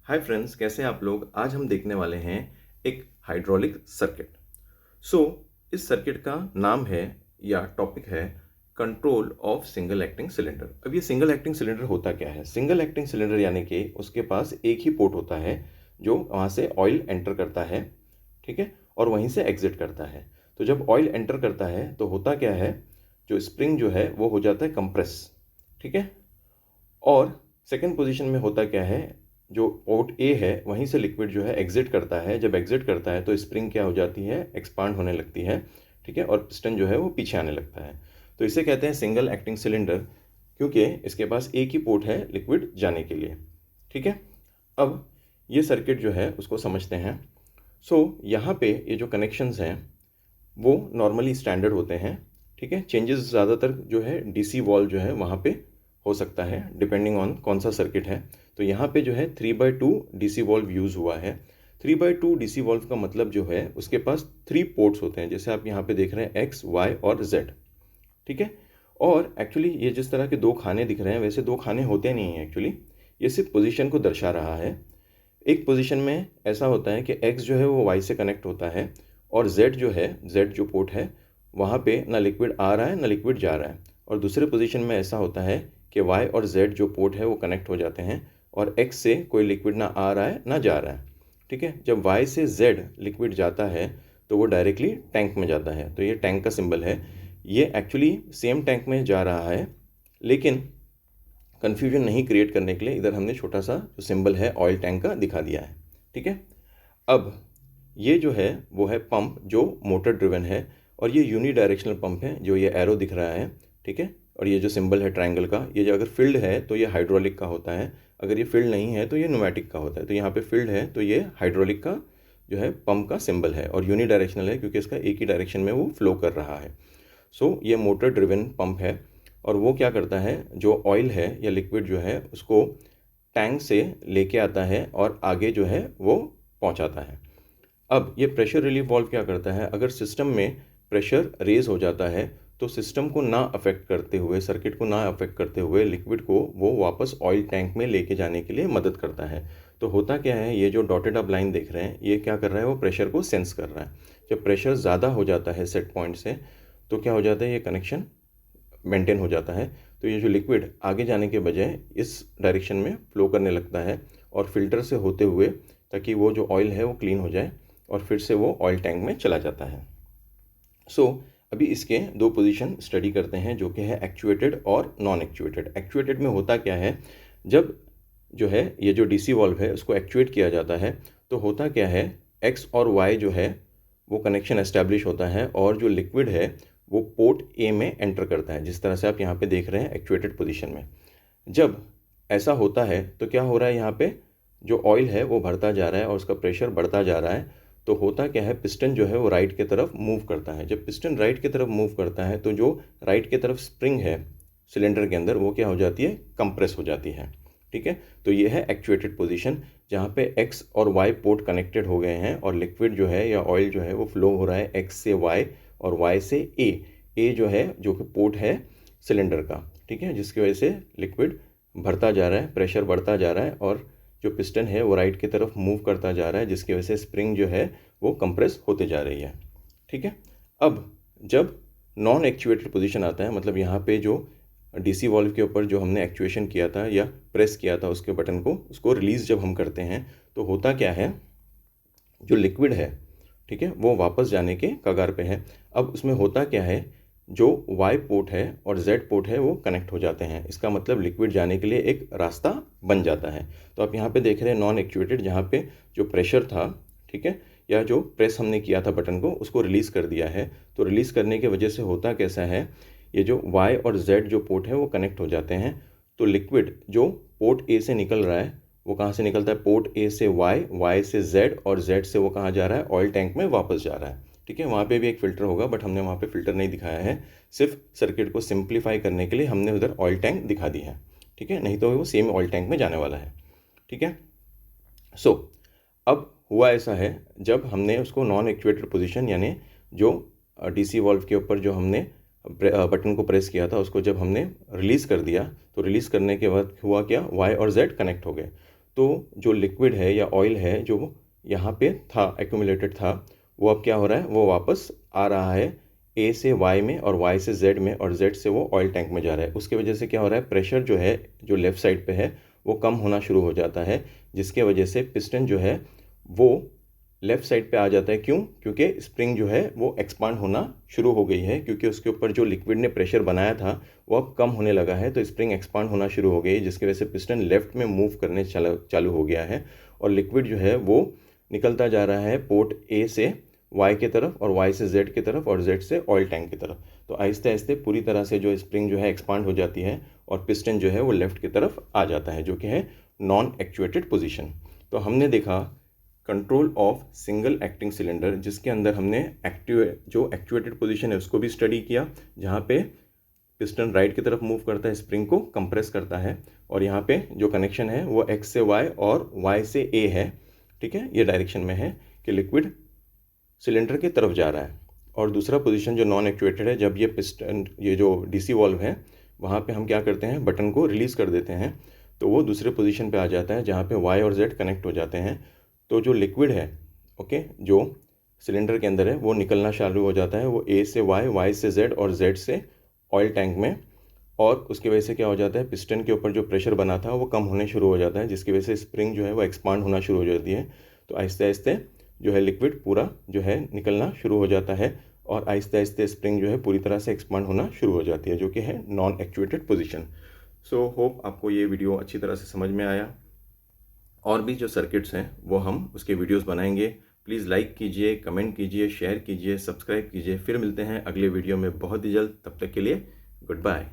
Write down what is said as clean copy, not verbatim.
Hi friends, कैसे हैं आप लोग। आज हम देखने वाले हैं एक हाइड्रोलिक सर्किट। सो इस सर्किट का नाम है या टॉपिक है control of single acting cylinder. अब ये सिंगल एक्टिंग सिलेंडर होता क्या है? सिंगल एक्टिंग सिलेंडर यानी कि उसके पास एक ही पोर्ट होता है जो वहाँ से ऑयल एंटर करता है, ठीक है, और वहीं से एग्जिट करता है। तो जब ऑयल एंटर करता है तो होता क्या है, जो स्प्रिंग जो है वो हो जाता है कंप्रेस, ठीक है। और सेकंड पोजीशन में होता क्या है, जो पोर्ट ए है वहीं से लिक्विड जो है एग्जिट करता है। जब एग्जिट करता है तो स्प्रिंग क्या हो जाती है, एक्सपांड होने लगती है, ठीक है, और पिस्टन जो है वो पीछे आने लगता है। तो इसे कहते हैं सिंगल एक्टिंग सिलेंडर, क्योंकि इसके पास एक ही पोर्ट है लिक्विड जाने के लिए, ठीक है। अब ये सर्किट जो है उसको समझते हैं। यहाँ पे ये जो कनेक्शंस हैं वो नॉर्मली स्टैंडर्ड होते हैं, ठीक है। चेंजेस ज़्यादातर जो है डीसी वॉल्व जो है वहाँ पे हो सकता है, डिपेंडिंग ऑन कौन सा सर्किट है। तो यहाँ पे जो है 3/2 डीसी वॉल्व यूज़ हुआ है। 3/2 डीसी वॉल्व का मतलब जो है उसके पास 3 पोर्ट्स होते हैं, जैसे आप यहाँ पे देख रहे हैं एक्स, वाई और जेड, ठीक है। और एक्चुअली ये जिस तरह के दो खाने दिख रहे हैं वैसे दो खाने होते नहीं हैं एक्चुअली, ये सिर्फ पोजीशन को दर्शा रहा है। एक पोजीशन में ऐसा होता है कि एक्स जो है वो वाई से कनेक्ट होता है, और जेड जो है, जेड जो पोर्ट है वहाँ पे ना लिक्विड आ रहा है ना लिक्विड जा रहा है। और दूसरे पोजीशन में ऐसा होता है कि वाई और जेड जो पोर्ट है वो कनेक्ट हो जाते हैं, और एक्स से कोई लिक्विड ना आ रहा है ना जा रहा है, ठीक है। जब वाई से जेड लिक्विड जाता है तो वो डायरेक्टली टैंक में जाता है। तो ये टैंक का सिंबल है। ये एक्चुअली सेम टैंक में जा रहा है, लेकिन कन्फ्यूजन नहीं क्रिएट करने के लिए इधर हमने छोटा सा जो सिंबल है ऑयल टैंक का दिखा दिया है, ठीक है। अब ये जो है वो है पंप जो मोटर ड्रिवन है, और ये यूनी डायरेक्शनल पंप है जो ये एरो दिख रहा है, ठीक है। और ये जो सिंबल है ट्रायंगल का, ये जो अगर फील्ड है तो ये हाइड्रोलिक का होता है, अगर ये फील्ड नहीं है तो ये न्यूमेटिक का होता है। तो यहाँ पे फील्ड है तो ये हाइड्रोलिक का जो है पंप का सिंबल है, और यूनी डायरेक्शनल है क्योंकि इसका एक ही डायरेक्शन में वो फ्लो कर रहा है। ये मोटर ड्रिवन पंप है, और वो क्या करता है, जो ऑयल है या लिक्विड जो है उसको टैंक से लेके आता है और आगे जो है वो पहुंचाता है। अब ये प्रेशर रिलीफ वाल्व क्या करता है, अगर सिस्टम में प्रेशर रेज हो जाता है तो सिस्टम को ना अफेक्ट करते हुए, सर्किट को ना अफेक्ट करते हुए लिक्विड को वो वापस ऑयल टैंक में लेके जाने के लिए मदद करता है। तो होता क्या है, ये जो डॉटेड अप लाइन देख रहे हैं ये क्या कर रहा है, वो प्रेशर को सेंस कर रहा है। जब प्रेशर ज़्यादा हो जाता है सेट पॉइंट से तो क्या हो जाता है, ये कनेक्शन मेंटेन हो जाता है। तो ये जो लिक्विड आगे जाने के बजाय इस डायरेक्शन में फ्लो करने लगता है और फिल्टर से होते हुए, ताकि वो जो ऑयल है वो क्लीन हो जाए, और फिर से वो ऑयल टैंक में चला जाता है। अभी इसके दो पोजीशन स्टडी करते हैं, जो कि है एक्चुएटेड और नॉन एक्चुएटेड। एक्चुएटेड में होता क्या है, जब जो है ये जो डीसी वॉल्व है उसको एक्चुएट किया जाता है तो होता क्या है, एक्स और वाई जो है वो कनेक्शन एस्टैब्लिश होता है, और जो लिक्विड है वो पोर्ट ए में एंटर करता है, जिस तरह से आप यहाँ पे देख रहे हैं एक्चुएटेड पोजीशन में। जब ऐसा होता है तो क्या हो रहा है, यहाँ पे जो ऑयल है वो भरता जा रहा है और उसका प्रेशर बढ़ता जा रहा है। तो होता क्या है, पिस्टन जो है वो राइट की तरफ मूव करता है। जब पिस्टन राइट की तरफ मूव करता है तो जो राइट की तरफ स्प्रिंग है सिलेंडर के अंदर वो क्या हो जाती है, कंप्रेस हो जाती है, ठीक है। तो ये है एक्चुएटेड पोजीशन, जहाँ पे एक्स और वाई पोर्ट कनेक्टेड हो गए हैं और लिक्विड जो है या ऑयल जो है वो फ्लो हो रहा है एक्स से वाई और वाई से ए। ए जो है जो कि पोर्ट है सिलेंडर का, ठीक है, जिसकी वजह से लिक्विड भरता जा रहा है, प्रेशर बढ़ता जा रहा है, और जो पिस्टन है वो राइट की तरफ मूव करता जा रहा है, जिसकी वजह से स्प्रिंग जो है वो कंप्रेस होते जा रही है, ठीक है। अब जब नॉन एक्चुएटेड पोजीशन आता है, मतलब यहाँ पे जो डीसी वॉल्व के ऊपर जो हमने एक्चुएशन किया था या प्रेस किया था उसके बटन को, उसको रिलीज़ जब हम करते हैं तो होता क्या है, जो लिक्विड है, ठीक है, वो वापस जाने के कगार पे है। अब उसमें होता क्या है, जो वाई पोर्ट है और जेड पोर्ट है वो कनेक्ट हो जाते हैं, इसका मतलब लिक्विड जाने के लिए एक रास्ता बन जाता है। तो आप यहाँ पे देख रहे हैं नॉन एक्चुएटेड, जहाँ पे जो प्रेशर था, ठीक है, या जो प्रेस हमने किया था बटन को उसको रिलीज़ कर दिया है। तो रिलीज़ करने की वजह से होता कैसा है, ये जो वाई और जेड जो पोर्ट है वो कनेक्ट हो जाते हैं। तो लिक्विड जो पोर्ट ए से निकल रहा है वो कहाँ से निकलता है, पोर्ट ए से वाई, वाई से जेड, और जेड से वो कहाँ जा रहा है, ऑयल टैंक में वापस जा रहा है, ठीक है। वहाँ पे भी एक फ़िल्टर होगा बट हमने वहाँ पे फ़िल्टर नहीं दिखाया है, सिर्फ सर्किट को सिंप्लीफाई करने के लिए हमने उधर ऑयल टैंक दिखा दी है, ठीक है, नहीं तो वो सेम ऑयल टैंक में जाने वाला है, ठीक है। सो अब हुआ ऐसा है, जब हमने उसको नॉन एक्चुएटेड पोजीशन यानी जो डीसी वॉल्व के ऊपर जो हमने बटन को प्रेस किया था उसको जब हमने रिलीज़ कर दिया, तो रिलीज़ करने के बाद हुआ क्या, वाई और जेड कनेक्ट हो गए। तो जो लिक्विड है या ऑयल है जो यहाँ पे था, एक्यूमुलेटेड था, वो अब क्या हो रहा है, वो वापस आ रहा है ए से वाई में और वाई से जेड में और जेड से वो ऑयल टैंक में जा रहा है। उसकी वजह से क्या हो रहा है, प्रेशर जो है जो लेफ़्ट साइड पे है वो कम होना शुरू हो जाता है, जिसके वजह से पिस्टन जो है वो लेफ़्ट साइड पे आ जाता है। क्यों? क्योंकि स्प्रिंग जो है वो एक्सपांड होना शुरू हो गई है, क्योंकि उसके ऊपर जो लिक्विड ने प्रेशर बनाया था वो अब कम होने लगा है, तो स्प्रिंग एक्सपांड होना शुरू हो गई, जिसकी वजह से पिस्टन लेफ़्ट में मूव करने चालू हो गया है और लिक्विड जो है वो निकलता जा रहा है पोर्ट ए से वाई की तरफ और वाई से जेड की तरफ और जेड से ऑयल टैंक की तरफ। तो आहिस्ते आहिस्ते पूरी तरह से जो स्प्रिंग जो है एक्सपांड हो जाती है और पिस्टन जो है वो लेफ़्ट की तरफ आ जाता है, जो कि है नॉन एक्चुएटेड पोजीशन। तो हमने देखा control of single acting cylinder, जिसके अंदर हमने जो एक्चुएटेड पोजीशन है उसको भी स्टडी किया, जहाँ पे पिस्टन राइट की तरफ मूव करता है, स्प्रिंग को कंप्रेस करता है, और यहाँ पे जो कनेक्शन है वो एक्स से वाई और वाई से ए है। ठीक है, ये डायरेक्शन में है कि लिक्विड सिलेंडर की तरफ जा रहा है। और दूसरा पोजीशन जो नॉन एक्चुएटेड है, जब ये पिस्टन, ये जो डीसी वॉल्व है, वहाँ पे हम क्या करते हैं, बटन को रिलीज़ कर देते हैं, तो वो दूसरे पोजीशन पे आ जाता है जहाँ पे वाई और जेड कनेक्ट हो जाते हैं। तो जो लिक्विड है, ओके, जो सिलेंडर के अंदर है वो निकलना चालू हो जाता है, वो ए से वाई, वाई से जेड और जेड से ऑयल टैंक में। और उसकी वजह से क्या हो जाता है, पिस्टन के ऊपर जो प्रेशर बना था वो कम होने शुरू हो जाता है, जिसकी वजह से स्प्रिंग जो है वो एक्सपांड होना शुरू हो जाती है। तो आहिस्ते आहिस्ते जो है लिक्विड पूरा जो है निकलना शुरू हो जाता है और आहिस्ते आहिस्ते स्प्रिंग जो है पूरी तरह से एक्सपांड होना शुरू हो जाती है, जो कि है non actuated position. So hope आपको ये वीडियो अच्छी तरह से समझ में आया। और भी जो सर्किट्स हैं वो हम उसके वीडियोस बनाएंगे। प्लीज़ लाइक कीजिए, कमेंट कीजिए, शेयर कीजिए, सब्सक्राइब कीजिए। फिर मिलते हैं अगले वीडियो में बहुत ही जल्द। तब तक के लिए गुड बाय।